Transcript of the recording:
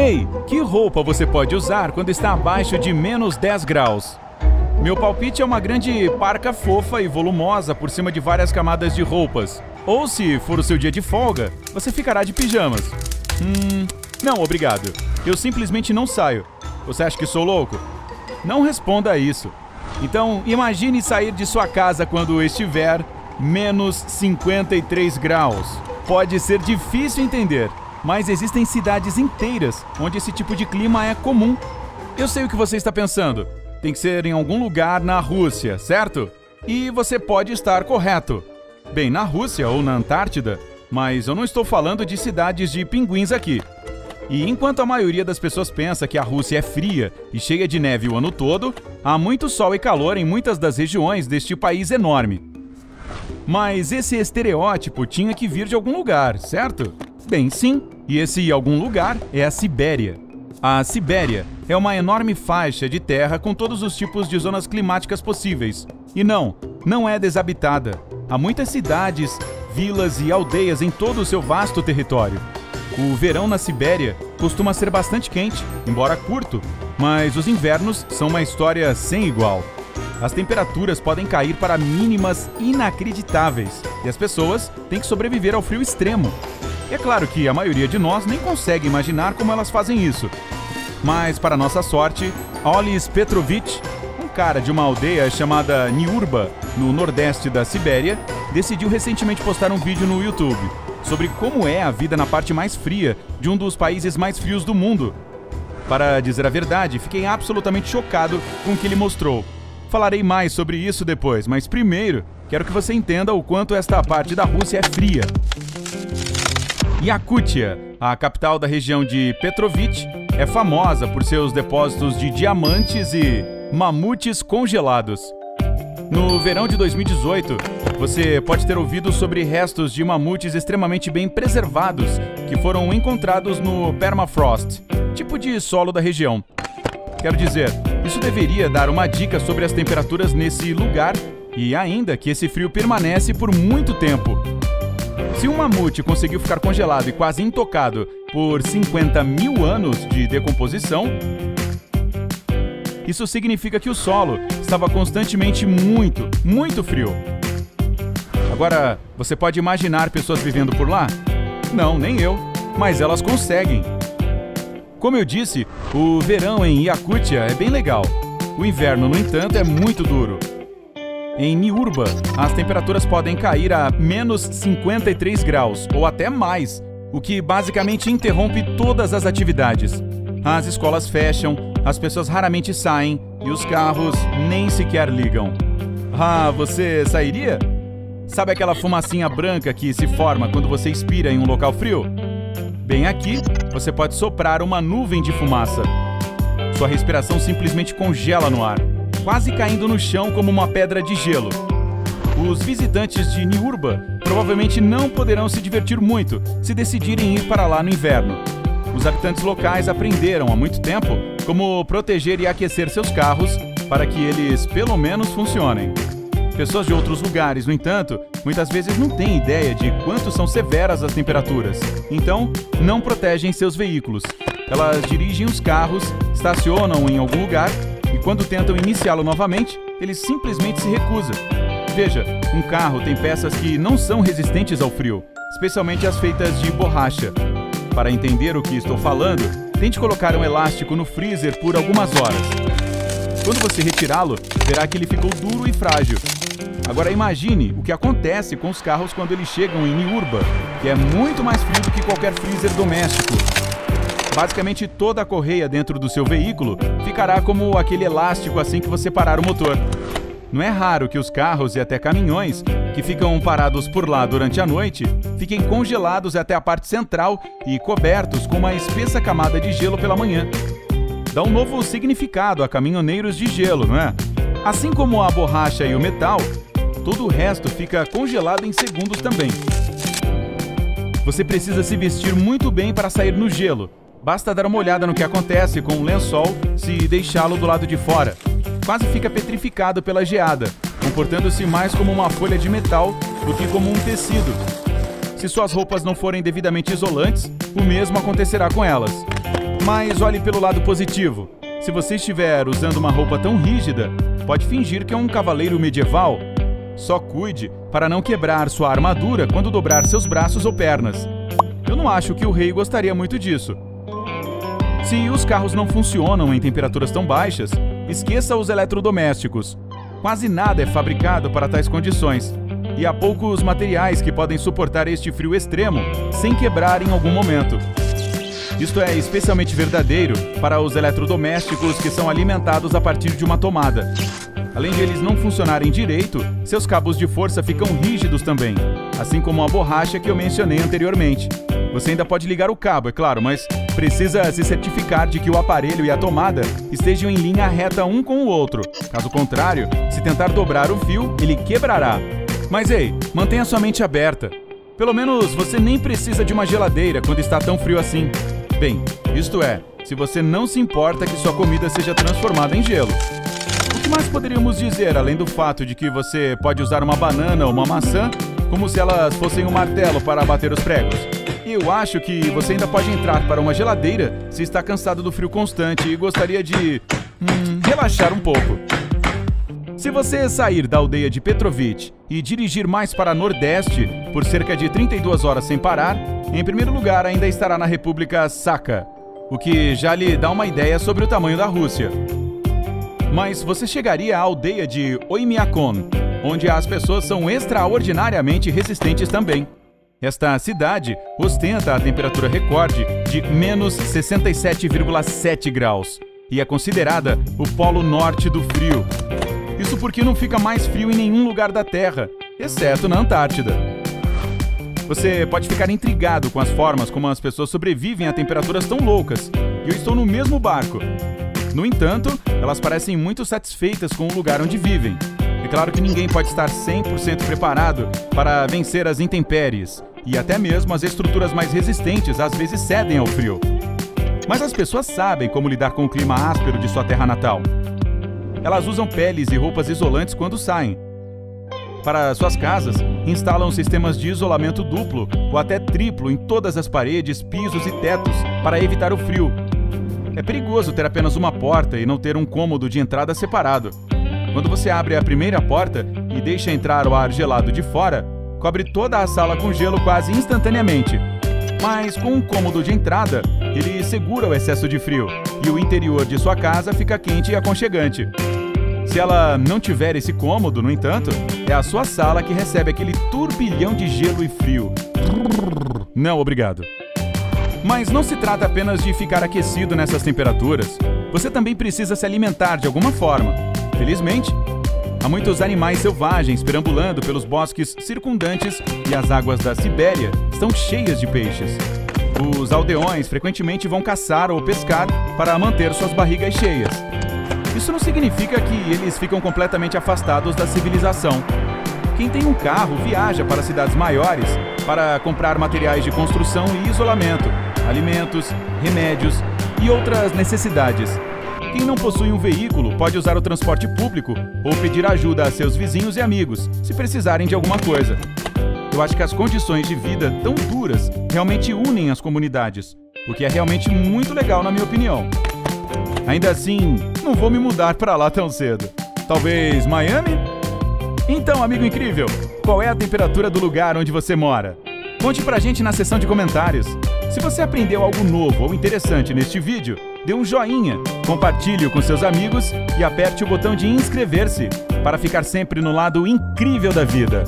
Ei, que roupa você pode usar quando está abaixo de menos 10 graus? Meu palpite é uma grande parca fofa e volumosa por cima de várias camadas de roupas. Ou se for o seu dia de folga, você ficará de pijamas. Não, obrigado. Eu simplesmente não saio. Você acha que sou louco? Não responda a isso. Então, imagine sair de sua casa quando estiver menos 53 graus. Pode ser difícil entender, mas existem cidades inteiras onde esse tipo de clima é comum. Eu sei o que você está pensando. Tem que ser em algum lugar na Rússia, certo? E você pode estar correto. Bem, na Rússia ou na Antártida, mas eu não estou falando de cidades de pinguins aqui. E enquanto a maioria das pessoas pensa que a Rússia é fria e cheia de neve o ano todo, há muito sol e calor em muitas das regiões deste país enorme. Mas esse estereótipo tinha que vir de algum lugar, certo? Bem, sim, e esse algum lugar é a Sibéria. A Sibéria é uma enorme faixa de terra com todos os tipos de zonas climáticas possíveis. E não é desabitada. Há muitas cidades, vilas e aldeias em todo o seu vasto território. O verão na Sibéria costuma ser bastante quente, embora curto, mas os invernos são uma história sem igual. As temperaturas podem cair para mínimas inacreditáveis e as pessoas têm que sobreviver ao frio extremo. E é claro que a maioria de nós nem consegue imaginar como elas fazem isso. Mas, para nossa sorte, Olis Petrovich, um cara de uma aldeia chamada Niurba, no nordeste da Sibéria, decidiu recentemente postar um vídeo no YouTube sobre como é a vida na parte mais fria de um dos países mais frios do mundo. Para dizer a verdade, fiquei absolutamente chocado com o que ele mostrou. Falarei mais sobre isso depois, mas primeiro, quero que você entenda o quanto esta parte da Rússia é fria. Yakutia, a capital da região de Petrovich, é famosa por seus depósitos de diamantes e mamutes congelados. No verão de 2018, você pode ter ouvido sobre restos de mamutes extremamente bem preservados que foram encontrados no permafrost, tipo de solo da região. Quero dizer, isso deveria dar uma dica sobre as temperaturas nesse lugar e ainda que esse frio permanece por muito tempo. Se um mamute conseguiu ficar congelado e quase intocado por 50 mil anos de decomposição, isso significa que o solo estava constantemente muito frio. Agora, você pode imaginar pessoas vivendo por lá? Não, nem eu, mas elas conseguem. Como eu disse, o verão em Yakutia é bem legal. O inverno, no entanto, é muito duro. Em Niurba, as temperaturas podem cair a menos 53 graus, ou até mais, o que basicamente interrompe todas as atividades. As escolas fecham, as pessoas raramente saem e os carros nem sequer ligam. Ah, você sairia? Sabe aquela fumacinha branca que se forma quando você expira em um local frio? Bem aqui, você pode soprar uma nuvem de fumaça. Sua respiração simplesmente congela no ar, quase caindo no chão como uma pedra de gelo. Os visitantes de Niurba provavelmente não poderão se divertir muito se decidirem ir para lá no inverno. Os habitantes locais aprenderam há muito tempo como proteger e aquecer seus carros para que eles pelo menos funcionem. Pessoas de outros lugares, no entanto, muitas vezes não têm ideia de quanto são severas as temperaturas, então não protegem seus veículos. Elas dirigem os carros, estacionam em algum lugar e quando tentam iniciá-lo novamente, eles simplesmente se recusam. Veja, um carro tem peças que não são resistentes ao frio, especialmente as feitas de borracha. Para entender o que estou falando, tente colocar um elástico no freezer por algumas horas. Quando você retirá-lo, verá que ele ficou duro e frágil. Agora imagine o que acontece com os carros quando eles chegam em Niurba, que é muito mais frio do que qualquer freezer doméstico. Basicamente toda a correia dentro do seu veículo ficará como aquele elástico assim que você parar o motor. Não é raro que os carros e até caminhões que ficam parados por lá durante a noite fiquem congelados até a parte central e cobertos com uma espessa camada de gelo pela manhã. Dá um novo significado a caminhoneiros de gelo, não é? Assim como a borracha e o metal, todo o resto fica congelado em segundos também. Você precisa se vestir muito bem para sair no gelo. Basta dar uma olhada no que acontece com um lençol se deixá-lo do lado de fora. Quase fica petrificado pela geada, comportando-se mais como uma folha de metal do que como um tecido. Se suas roupas não forem devidamente isolantes, o mesmo acontecerá com elas. Mas olhe pelo lado positivo. Se você estiver usando uma roupa tão rígida, pode fingir que é um cavaleiro medieval. Só cuide para não quebrar sua armadura quando dobrar seus braços ou pernas. Eu não acho que o rei gostaria muito disso. Se os carros não funcionam em temperaturas tão baixas, esqueça os eletrodomésticos. Quase nada é fabricado para tais condições, e há poucos materiais que podem suportar este frio extremo sem quebrar em algum momento. Isto é especialmente verdadeiro para os eletrodomésticos que são alimentados a partir de uma tomada. Além de eles não funcionarem direito, seus cabos de força ficam rígidos também, assim como a borracha que eu mencionei anteriormente. Você ainda pode ligar o cabo, é claro, mas precisa se certificar de que o aparelho e a tomada estejam em linha reta um com o outro. Caso contrário, se tentar dobrar o fio, ele quebrará. Mas ei, mantenha sua mente aberta. Pelo menos você nem precisa de uma geladeira quando está tão frio assim. Bem, isto é, se você não se importa que sua comida seja transformada em gelo. O que mais poderíamos dizer além do fato de que você pode usar uma banana ou uma maçã como se elas fossem um martelo para bater os pregos? Eu acho que você ainda pode entrar para uma geladeira se está cansado do frio constante e gostaria de relaxar um pouco. Se você sair da aldeia de Petrovic e dirigir mais para Nordeste por cerca de 32 horas sem parar, em primeiro lugar ainda estará na República Sakha, o que já lhe dá uma ideia sobre o tamanho da Rússia. Mas você chegaria à aldeia de Oymyakon, onde as pessoas são extraordinariamente resistentes também. Esta cidade ostenta a temperatura recorde de menos 67,7 graus e é considerada o polo norte do frio. Isso porque não fica mais frio em nenhum lugar da Terra, exceto na Antártida. Você pode ficar intrigado com as formas como as pessoas sobrevivem a temperaturas tão loucas, e eu estou no mesmo barco. No entanto, elas parecem muito satisfeitas com o lugar onde vivem. É claro que ninguém pode estar 100% preparado para vencer as intempéries, e até mesmo as estruturas mais resistentes às vezes cedem ao frio. Mas as pessoas sabem como lidar com o clima áspero de sua terra natal. Elas usam peles e roupas isolantes quando saem. Para suas casas, instalam sistemas de isolamento duplo ou até triplo em todas as paredes, pisos e tetos para evitar o frio. É perigoso ter apenas uma porta e não ter um cômodo de entrada separado. Quando você abre a primeira porta e deixa entrar o ar gelado de fora, cobre toda a sala com gelo quase instantaneamente. Mas com um cômodo de entrada, ele segura o excesso de frio e o interior de sua casa fica quente e aconchegante. Se ela não tiver esse cômodo, no entanto, é a sua sala que recebe aquele turbilhão de gelo e frio. Não, obrigado. Mas não se trata apenas de ficar aquecido nessas temperaturas. Você também precisa se alimentar de alguma forma. Felizmente, há muitos animais selvagens perambulando pelos bosques circundantes e as águas da Sibéria estão cheias de peixes. Os aldeões frequentemente vão caçar ou pescar para manter suas barrigas cheias. Isso não significa que eles ficam completamente afastados da civilização. Quem tem um carro viaja para cidades maiores para comprar materiais de construção e isolamento, alimentos, remédios e outras necessidades. Quem não possui um veículo pode usar o transporte público ou pedir ajuda a seus vizinhos e amigos, se precisarem de alguma coisa. Eu acho que as condições de vida tão duras realmente unem as comunidades, o que é realmente muito legal na minha opinião. Ainda assim, não vou me mudar para lá tão cedo. Talvez Miami? Então, amigo incrível, qual é a temperatura do lugar onde você mora? Conte pra gente na seção de comentários. Se você aprendeu algo novo ou interessante neste vídeo, dê um joinha, compartilhe-o com seus amigos e aperte o botão de inscrever-se para ficar sempre no lado incrível da vida.